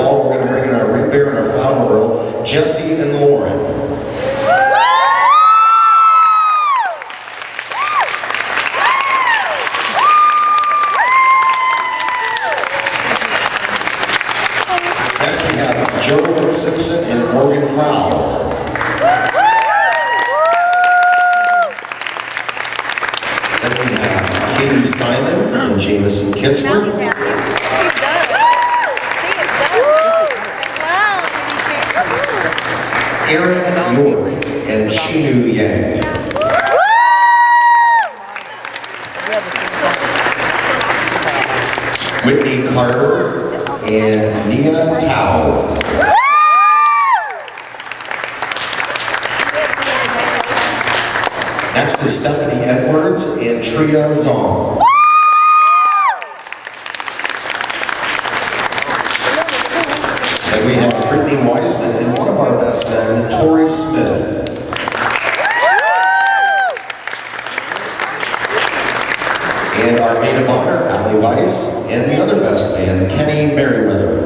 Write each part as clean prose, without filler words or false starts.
all, we're going to bring in our ring bearer and our flower girl, Jesse and Lauren. Next we have Joe Simpson and Morgan Crowell. Then we have Katie Simon and Jameson Kitzler. Aaron York and Chinu Yang. Whitney Carter and Nia Tao. Next is Stephanie Edwards and Tria Zong. And we have Brittany Weissman and one of our best men, Tori Smith. And our maid of honor, Allie Weiss, and the other best man, Kenny Merriweather.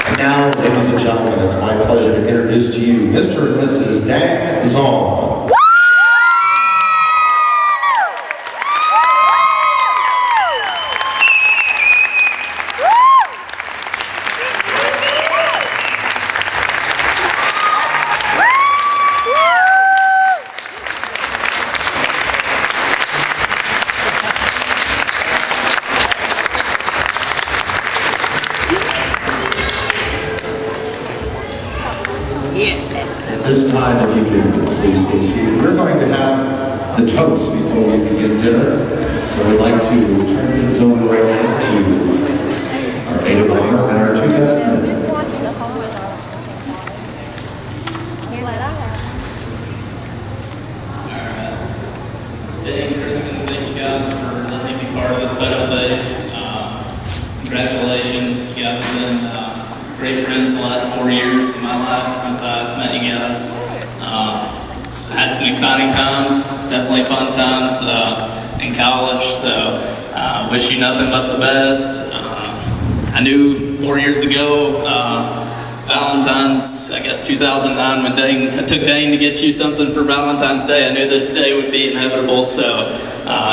And now, ladies and gentlemen, it's my pleasure to introduce to you Mr. and Mrs. Dang Zong. At this time, if you could please stay seated, we're going to have the toast before we begin dinner. So I'd like to turn things over right now to our maid of honor and our two best men. Dave, Kristen, thank you guys for letting me be part of this special day. Congratulations, you guys have been great friends the last 4 years of my life since I met you guys. Had some exciting times, definitely fun times in college, so wish you nothing but the best. I knew 4 years ago, Valentine's, I guess 2009, when I took Dane to get you something for Valentine's Day, I knew this day would be inevitable, so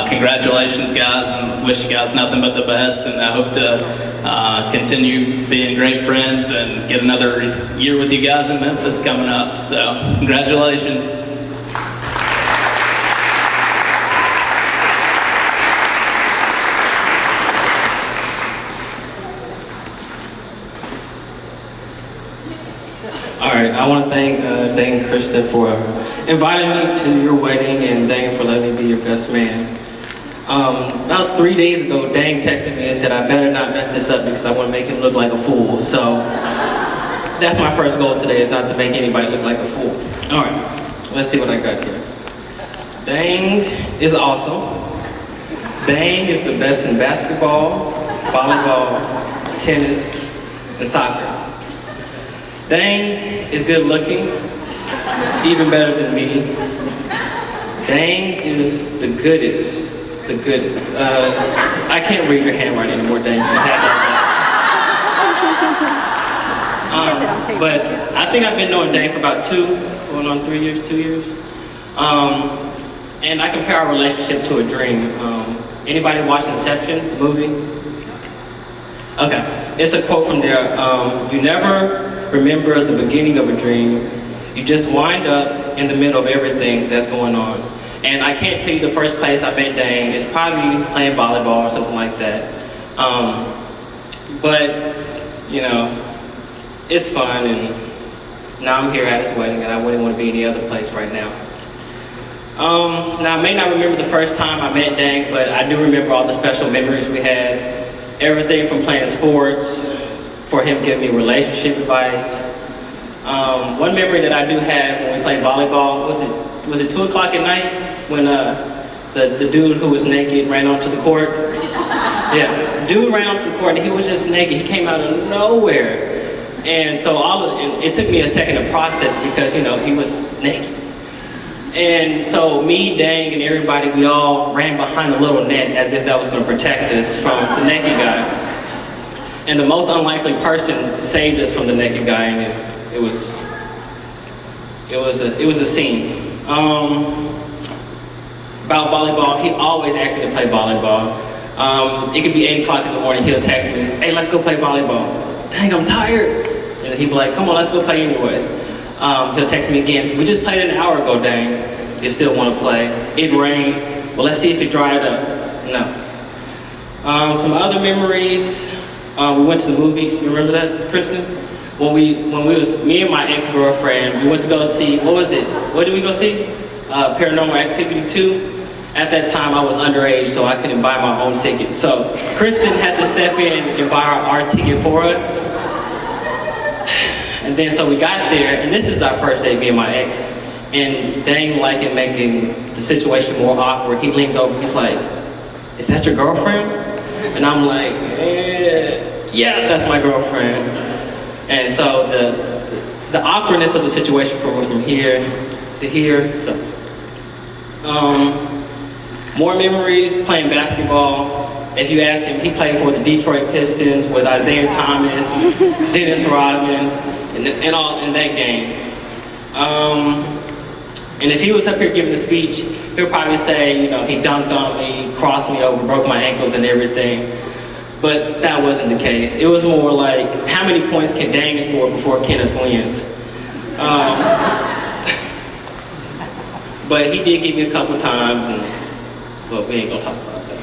congratulations guys, and wish you guys nothing but the best, and I hope to continue being great friends and get another year with you guys in Memphis coming up, so congratulations. All right, I want to thank Dane and Kristen for inviting me to your wedding, and Dane for letting me be your best man. About 3 days ago, Dane texted me and said I better not mess this up because I want to make him look like a fool. So that's my first goal today, is not to make anybody look like a fool. All right, let's see what I got here. Dane is awesome. Dane is the best in basketball, volleyball, tennis, and soccer. Dane is good looking, even better than me. Dane is the goodest, the goodest. I can't read your handwriting anymore, Dane. But I think I've been knowing Dane for about 2 years. And I compare our relationship to a dream. Anybody watch Inception, the movie? Okay, it's a quote from there. You never remember the beginning of a dream. You just wind up in the middle of everything that's going on. And I can't tell you the first place I met Dane. It's probably playing volleyball or something like that. But, you know, it's fun, and now I'm here at his wedding, and I wouldn't want to be any other place right now. Now, I may not remember the first time I met Dane, but I do remember all the special memories we had. Everything from playing sports, for him giving me relationship advice. One memory that I do have when we played volleyball, was it 2 o'clock at night when the dude who was naked ran onto the court? Yeah, dude ran onto the court and he was just naked. He came out of nowhere. And so it took me a second to process because, you know, he was naked. And so me, Dang, and everybody, we all ran behind a little net as if that was going to protect us from the naked guy. And the most unlikely person saved us from the naked guy, and it was a scene. About volleyball, he always asked me to play volleyball. It could be 8 o'clock in the morning, he'll text me, hey, let's go play volleyball. Dang, I'm tired. And he'd be like, come on, let's go play anyways. He'll text me again, we just played an hour ago, Dang. You still want to play? It rained, well, let's see if it dried up. No. Some other memories, we went to the movies, you remember that, Kristen? When we was, me and my ex-girlfriend, we went to go see, what was it? What did we go see? Paranormal Activity 2. At that time, I was underage, so I couldn't buy my own ticket. So Kristen had to step in and buy our ticket for us. And then so we got there, and this is our first date, me and my ex. And Dang, like it making the situation more awkward, he leans over, he's like, is that your girlfriend? And I'm like, yeah, that's my girlfriend. And so the awkwardness of the situation from here to here, so. More memories, playing basketball. If you ask him, he played for the Detroit Pistons with Isaiah Thomas, Dennis Rodman, and all in that game. And if he was up here giving a speech, he'll probably say, you know, he dunked on me, crossed me over, broke my ankles and everything. But that wasn't the case. It was more like, how many points can Dang score before Kenneth wins? But he did get me a couple times, but we ain't gonna talk about that.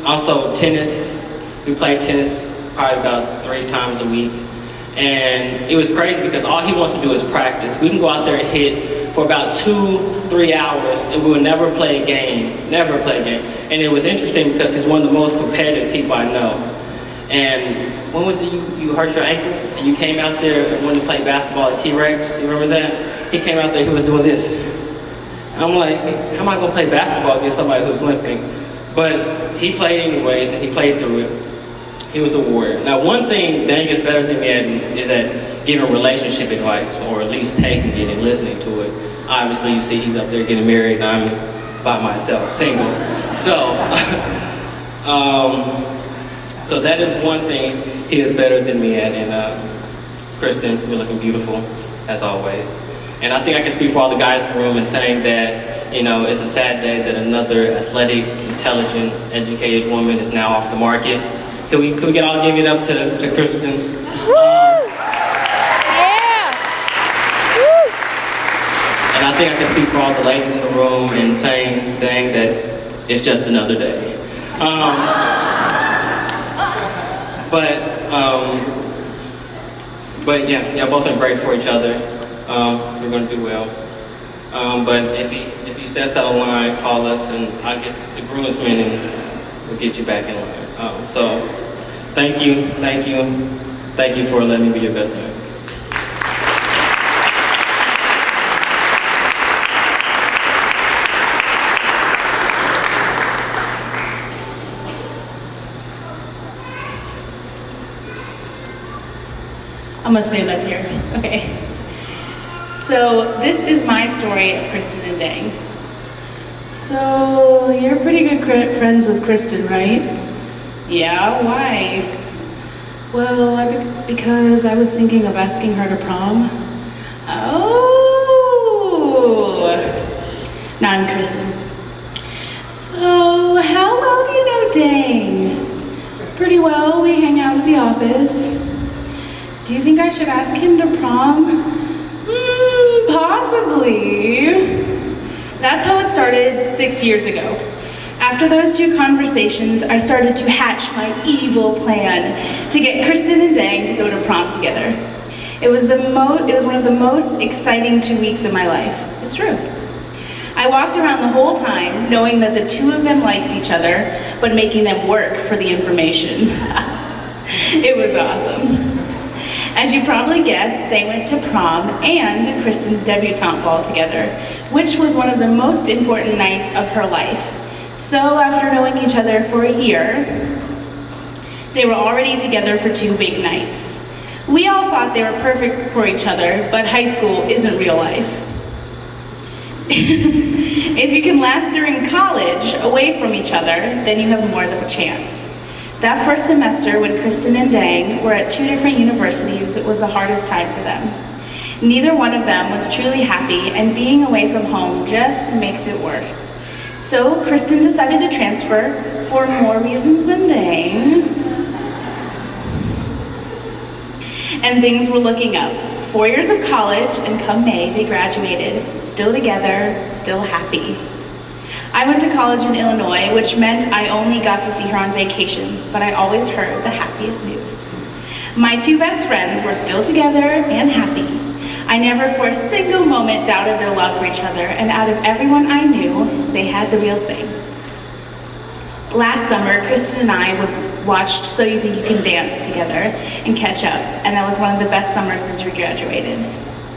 Also tennis. We played tennis probably about 3 times a week. And it was crazy because all he wants to do is practice. We can go out there and hit for about 2-3 hours and we would never play a game, never play a game. And it was interesting because he's one of the most competitive people I know. And when was it you hurt your ankle and you came out there and wanted to play basketball at T-Rex? You remember that? He came out there, he was doing this. I'm like, how am I gonna play basketball against somebody who's limping? But he played anyways, and he played through it. He was a warrior. Now, one thing Dang is better than me at is at giving relationship advice, or at least taking it and listening to it. Obviously, you see he's up there getting married, and I'm by myself, single. So, so that is one thing he is better than me at. And Kristen, you're looking beautiful, as always. And I think I can speak for all the guys in the room in saying that, you know, it's a sad day that another athletic, intelligent, educated woman is now off the market. Can we get all give it up to Kristen? Yeah! Woo! And I think I can speak for all the ladies in the room in saying, Dang, that it's just another day. But yeah, y'all both are great for each other. We're gonna do well. But if he steps out of line, call us and I'll get the groomsmen and we'll get you back in line. So thank you for letting me be your best man. I'm gonna stand up here. Okay. So this is my story of Kristen and Dang. So you're pretty good friends with Kristen, right? Yeah, why? Well, because I was thinking of asking her to prom. Oh. Now I'm Kristen. So how well do you know Dang? Pretty well, we hang out at the office. Do you think I should ask him to prom? Possibly. That's how it started 6 years ago. After those 2 conversations, I started to hatch my evil plan to get Kristen and Dang to go to prom together. It was one of the most exciting 2 weeks of my life. It's true. I walked around the whole time knowing that the 2 of them liked each other, but making them work for the information. It was awesome. As you probably guessed, they went to prom and Kristen's debutante ball together, which was one of the most important nights of her life. So after knowing each other for a year, they were already together for 2 big nights. We all thought they were perfect for each other, but high school isn't real life. If you can last during college away from each other, then you have more of a chance. That first semester when Kristen and Dang were at 2 different universities, it was the hardest time for them. Neither one of them was truly happy, and being away from home just makes it worse. So Kristen decided to transfer for more reasons than Dang. And things were looking up. 4 years of college, and come May, they graduated, still together, still happy. I went to college in Illinois, which meant I only got to see her on vacations, but I always heard the happiest news. My 2 best friends were still together and happy. I never for a single moment doubted their love for each other, and out of everyone I knew, they had the real thing. Last summer, Kristen and I watched So You Think You Can Dance together and catch up, and that was one of the best summers since we graduated.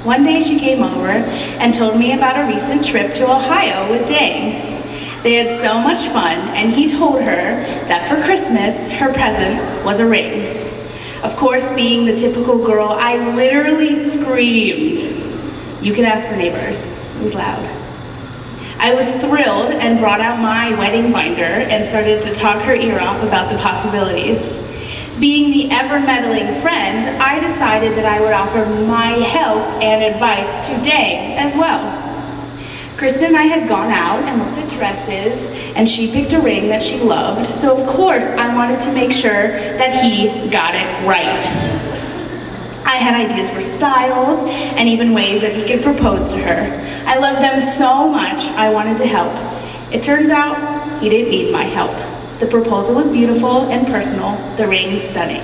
One day she came over and told me about a recent trip to Ohio with Dang. They had so much fun, and he told her that for Christmas, her present was a ring. Of course, being the typical girl, I literally screamed. You can ask the neighbors, it was loud. I was thrilled and brought out my wedding binder and started to talk her ear off about the possibilities. Being the ever-meddling friend, I decided that I would offer my help and advice to Dang as well. Kristen and I had gone out and looked at dresses, and she picked a ring that she loved, so of course I wanted to make sure that he got it right. I had ideas for styles and even ways that he could propose to her. I loved them so much, I wanted to help. It turns out he didn't need my help. The proposal was beautiful and personal, the ring stunning.